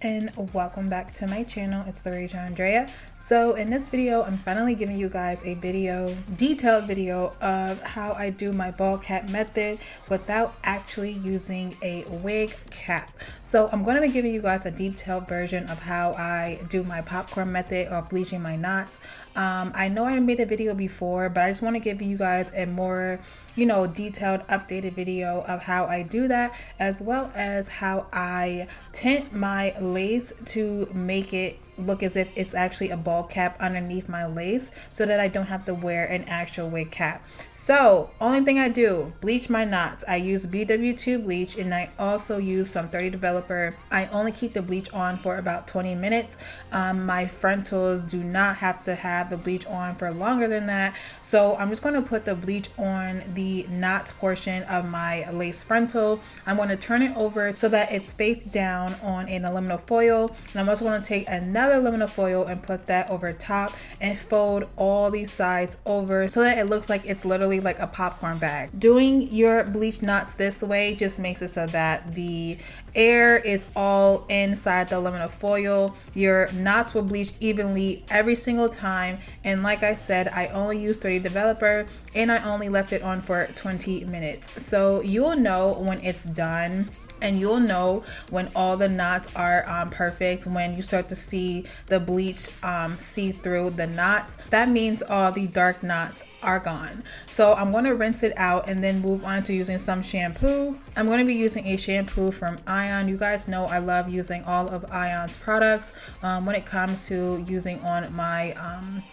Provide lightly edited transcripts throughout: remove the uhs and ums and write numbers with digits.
And welcome back to my channel. It's Laurasia Andrea. So in this video, I'm finally giving you guys a detailed video of how I do my ball cap method without actually using a wig cap. So I'm going to be giving you guys a detailed version of how I do my popcorn method of bleaching my knots. I know I made a video before, but I just want to give you guys a more detailed updated video of how I do that, as well as how I tint my lace to make it look as if it's actually a ball cap underneath my lace so that I don't have to wear an actual wig cap. So only thing I do, bleach my knots. I use BW2 bleach, and I also use some 30 developer. I only keep the bleach on for about 20 minutes. My frontals do not have to have the bleach on for longer than that. So I'm just going to put the bleach on the knots portion of my lace frontal. I'm going to turn it over so that it's face down on an aluminum foil, and I'm also going to take another aluminum foil and put that over top and fold all these sides over so that it looks like it's literally like a popcorn bag. Doing your bleach knots this way just makes it so that the air is all inside the aluminum foil. Your knots will bleach evenly every single time, and like I said, I only use 30 developer and I only left it on for 20 minutes. So you'll know when it's done, and you'll know when all the knots are perfect. When you start to see the bleach see through the knots, that means all the dark knots are gone. So I'm going to rinse it out and then move on to using some shampoo. I'm going to be using a shampoo from Ion. You guys know I love using all of Ion's products when it comes to using on my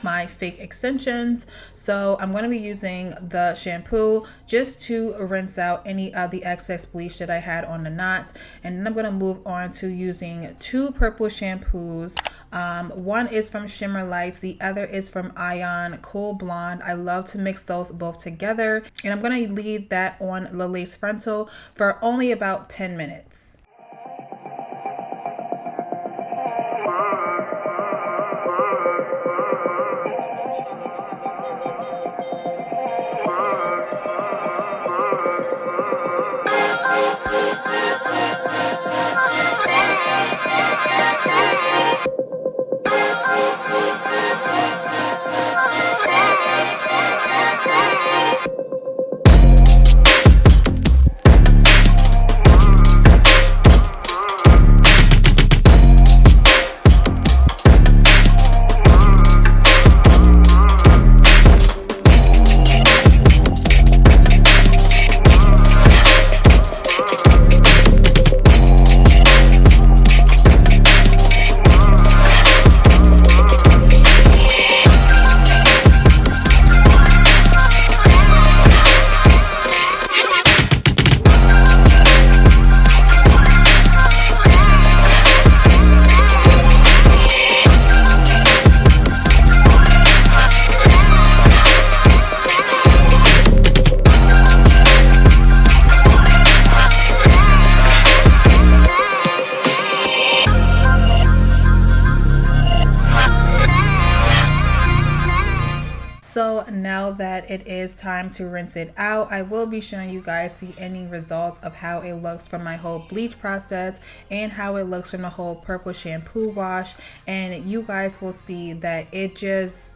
my fake extensions. So I'm going to be using the shampoo just to rinse out any of the excess bleach that I had on the knots, and then I'm going to move on to using two purple shampoos. One is from Shimmer Lights, the other is from Ion Cool Blonde. I love to mix those both together, and I'm going to leave that on the lace frontal for only about 10 minutes. So now that it is time to rinse it out, I will be showing you guys the ending results of how it looks from my whole bleach process and how it looks from the whole purple shampoo wash. And you guys will see that it just,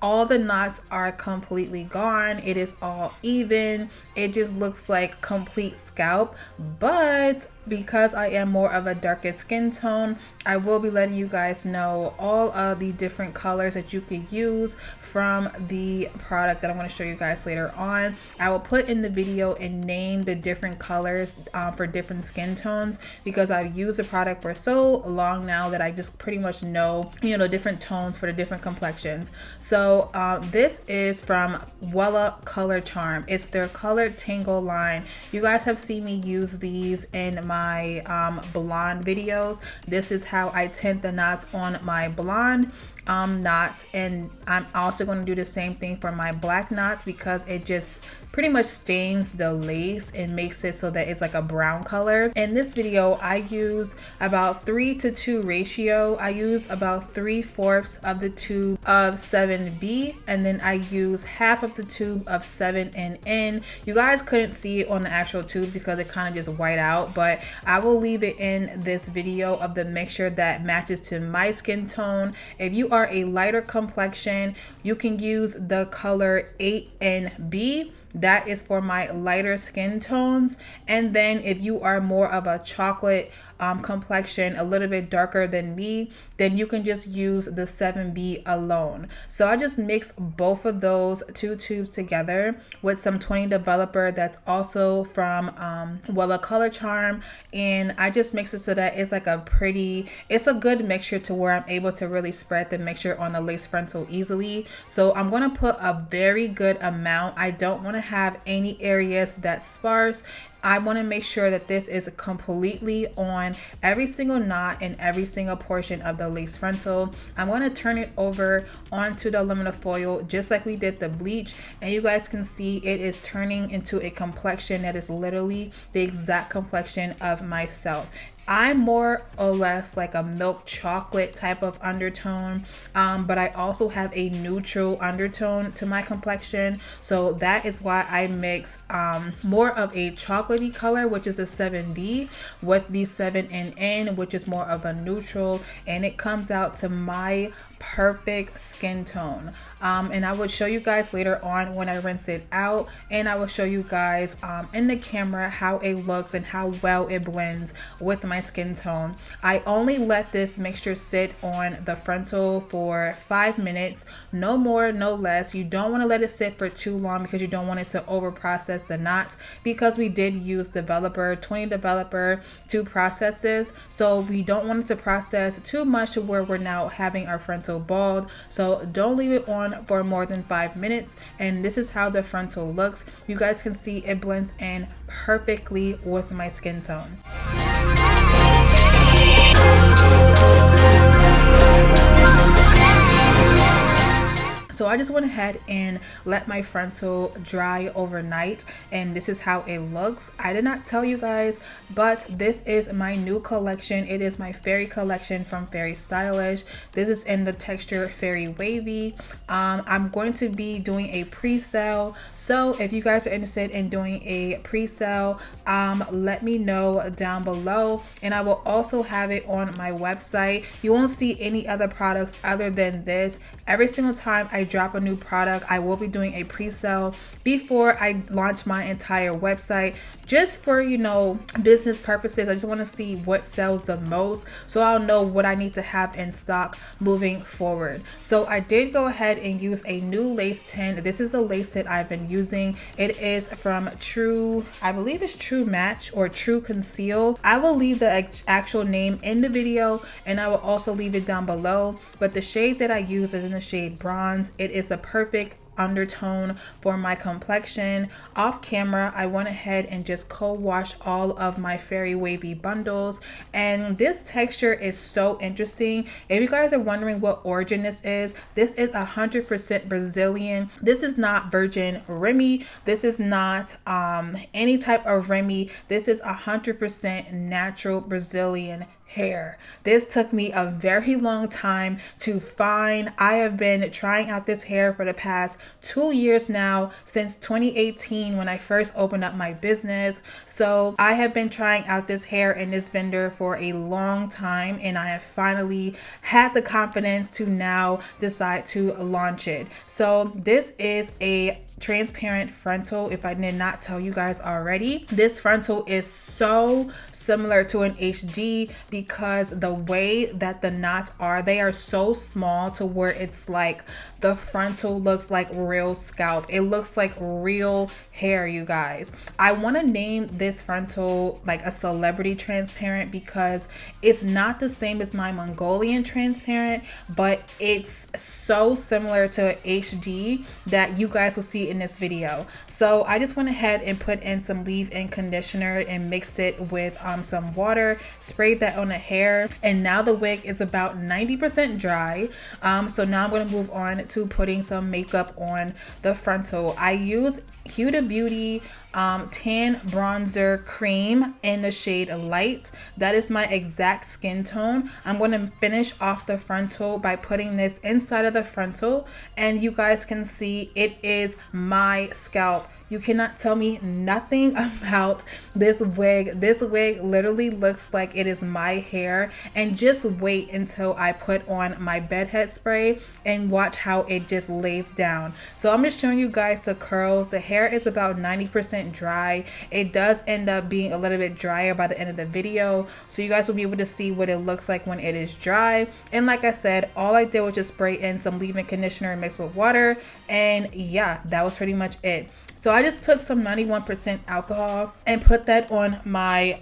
all the knots are completely gone. It is all even. It just looks like complete scalp. But because I am more of a darker skin tone, I will be letting you guys know all of the different colors that you could use from the product that I'm going to show you guys later on. I will put in the video and name the different colors for different skin tones, because I've used the product for so long now that I just pretty much know, the different tones for the different complexions. So this is from Wella Color Charm. It's their Color Tangle line. You guys have seen me use these in my blonde videos. This is how I tint the knots on my blonde knots, and I'm also going to do the same thing for my black knots because it just pretty much stains the lace and makes it so that it's like a brown color. In this video, I use about 3:2 ratio. I use about 3/4 of the tube of 7B, and then I use half of the tube of 7NN. You guys couldn't see it on the actual tube because it kind of just white out, but I will leave it in this video of the mixture that matches to my skin tone. If you are a lighter complexion, you can use the color 8NB. That is for my lighter skin tones. And then if you are more of a chocolate complexion, a little bit darker than me, then you can just use the 7B alone. So I just mix both of those two tubes together with some 20 developer that's also from Wella Color Charm, and I just mix it so that it's like it's a good mixture to where I'm able to really spread the mixture on the lace frontal easily. So I'm going to put a very good amount. I don't want to have any areas that's sparse. I want to make sure that this is completely on every single knot and every single portion of the lace frontal. I'm going to turn it over onto the aluminum foil just like we did the bleach, and you guys can see it is turning into a complexion that is literally the exact complexion of myself. I'm more or less like a milk chocolate type of undertone, but I also have a neutral undertone to my complexion. So that is why I mix more of a chocolatey color, which is a 7B, with the 7NN, which is more of a neutral, and it comes out to my perfect skin tone. And I will show you guys later on when I rinse it out, and I will show you guys in the camera how it looks and how well it blends with my skin tone. I only let this mixture sit on the frontal for 5 minutes, no more, no less. You don't want to let it sit for too long because you don't want it to over process the knots, because we did use 20 developer to process this. So we don't want it to process too much to where we're now having our frontal bald. So don't leave it on for more than 5 minutes. And this is how the frontal looks. You guys can see it blends in perfectly with my skin tone. So I just went ahead and let my frontal dry overnight, and this is how it looks. I did not tell you guys, but this is my new collection. It is my Fairy collection from Fairyystylish. This is in the texture Fairyy Wavyy. I'm going to be doing a pre-sale, so if you guys are interested in doing a pre-sale, let me know down below, and I will also have it on my website. You won't see any other products other than this. Every single time I drop a new product, I will be doing a pre-sale before I launch my entire website, just for, you know, business purposes. I just want to see what sells the most, so I'll know what I need to have in stock moving forward. So I did go ahead and use a new lace tint. This is the lace tint I've been using. It is from True, I believe it's True Match or True Conceal. I will leave the actual name in the video, and I will also leave it down below, but the shade that I use is in the shade Bronze. It is a perfect undertone for my complexion. Off camera, I went ahead and just co-washed all of my Fairyy Wavyy bundles, and this texture is so interesting. If you guys are wondering what origin this is 100% Brazilian. This is not virgin Remy. This is not any type of Remy. This is 100% natural Brazilian hair. This took me a very long time to find. I have been trying out this hair for the past 2 years now, since 2018 when I first opened up my business. So I have been trying out this hair and this vendor for a long time, and I have finally had the confidence to now decide to launch it. So this is a transparent frontal. If I did not tell you guys already, this frontal is so similar to an HD because the way that the knots are, they are so small to where it's like the frontal looks like real scalp. It looks like real hair, you guys. I want to name this frontal like a celebrity transparent because it's not the same as my Mongolian transparent, but it's so similar to HD that you guys will see in this video. So I just went ahead and put in some leave-in conditioner and mixed it with some water, sprayed that on the hair, and now the wig is about 90% dry. So now I'm going to move on to putting some makeup on the frontal. I use Huda Beauty tan bronzer cream in the shade Light. That is my exact skin tone. I'm going to finish off the frontal by putting this inside of the frontal, and you guys can see it is my scalp You cannot tell me nothing about this wig. This wig literally looks like it is my hair, and just wait until I put on my bedhead spray and watch how it just lays down. So I'm just showing you guys the curls. The hair is about 90% dry. It does end up being a little bit drier by the end of the video, so you guys will be able to see what it looks like when it is dry. And like I said, all I did was just spray in some leave-in conditioner mixed with water, and yeah, that was pretty much it. So I just took some 91% alcohol and put that on my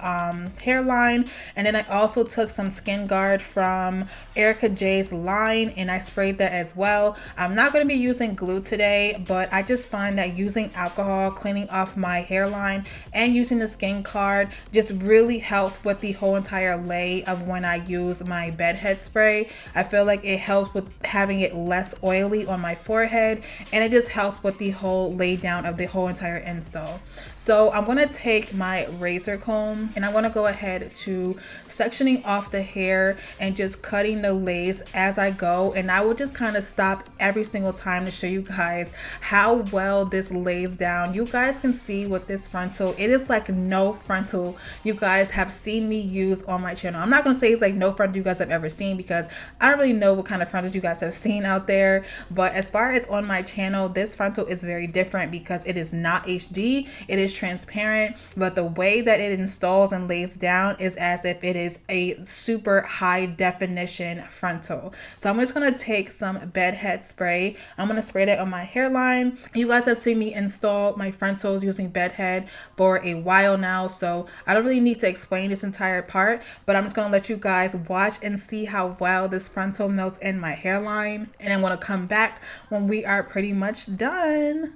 hairline, and then I also took some Skin Guard from ErickaJ's line and I sprayed that as well. I'm not going to be using glue today, but I just find that using alcohol, cleaning off my hairline, and using the Skin Guard just really helps with the whole entire lay of when I use my bedhead spray. I feel like it helps with having it less oily on my forehead, and it just helps with the whole lay down of the whole entire install. So I'm going to take my razor comb and I'm going to go ahead to sectioning off the hair and just cutting the lace as I go, and I will just kind of stop every single time to show you guys how well this lays down. You guys can see with this frontal, it is like no frontal you guys have seen me use on my channel. I'm not going to say it's like no frontal you guys have ever seen, because I don't really know what kind of frontals you guys have seen out there, but as far as on my channel, this frontal is very different because it is not HD, it is transparent, but the way that it installs and lays down is as if it is a super high definition frontal. So I'm just going to take some bedhead spray. I'm going to spray that on my hairline. You guys have seen me install my frontals using bedhead for a while now, so I don't really need to explain this entire part, but I'm just going to let you guys watch and see how well this frontal melts in my hairline, and I'm going to come back when we are pretty much done.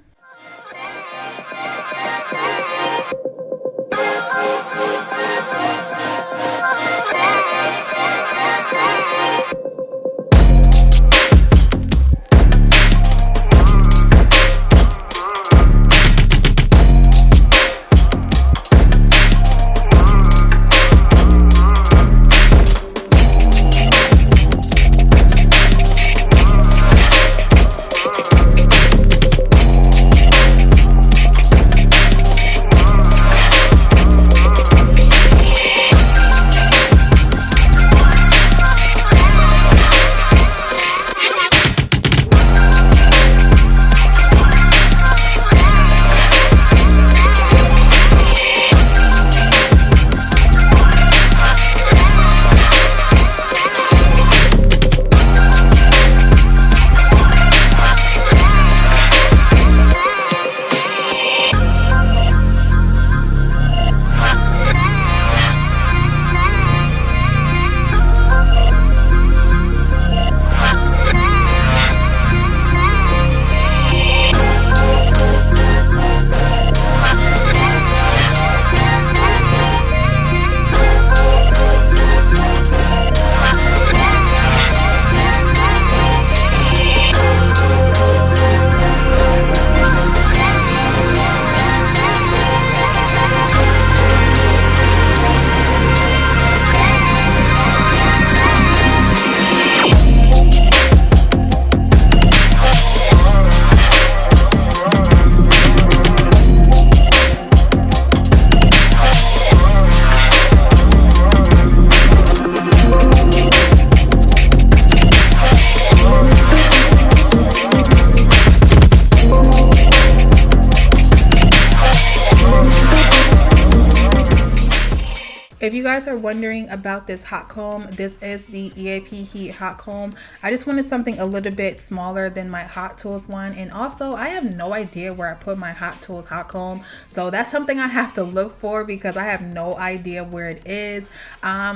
If you guys are wondering about this hot comb, this is the EapHeat hot comb. I just wanted something a little bit smaller than my Hot Tools one, and also I have no idea where I put my Hot Tools hot comb, so that's something I have to look for because I have no idea where it is.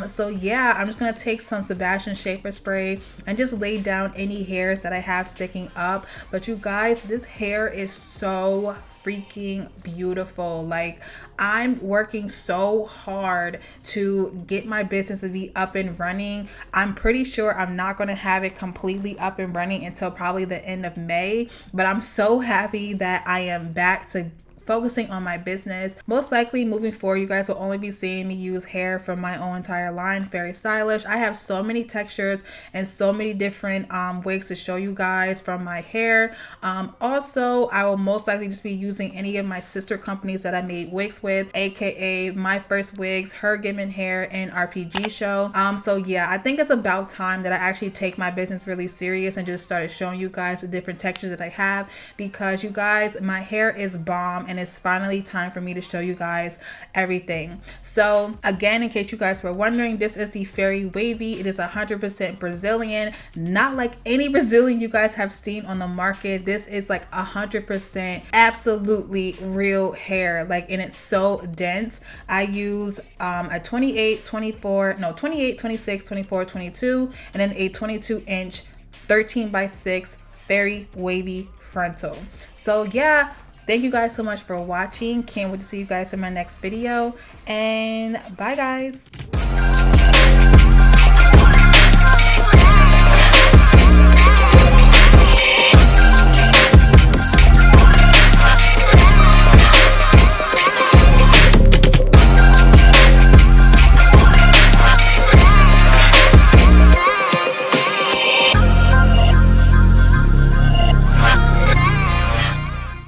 So yeah, I'm just gonna take some Sebastian Shaper spray and just lay down any hairs that I have sticking up. But you guys, this hair is so freaking beautiful. Like, I'm working so hard to get my business to be up and running. I'm pretty sure I'm not going to have it completely up and running until probably the end of May, but I'm so happy that I am back to focusing on my business. Most likely moving forward, you guys will only be seeing me use hair from my own entire line, Fairyystylish. I have so many textures and so many different wigs to show you guys from my hair. Also, I will most likely just be using any of my sister companies that I made wigs with, aka My First Wigs, Her Given Hair, and RPG Show. So yeah, I think it's about time that I actually take my business really serious and just started showing you guys the different textures that I have, because you guys, my hair is bomb and it's finally time for me to show you guys everything. So again, in case you guys were wondering, this is the Fairyy Wavyy. It is 100% Brazilian, not like any Brazilian you guys have seen on the market. This is like 100% absolutely real hair, like, and it's so dense. I use a 28, 26, 24, 22, and then a 22-inch 13x6 Fairyy Wavyy frontal. So yeah, thank you guys so much for watching. Can't wait to see you guys in my next video, and bye guys.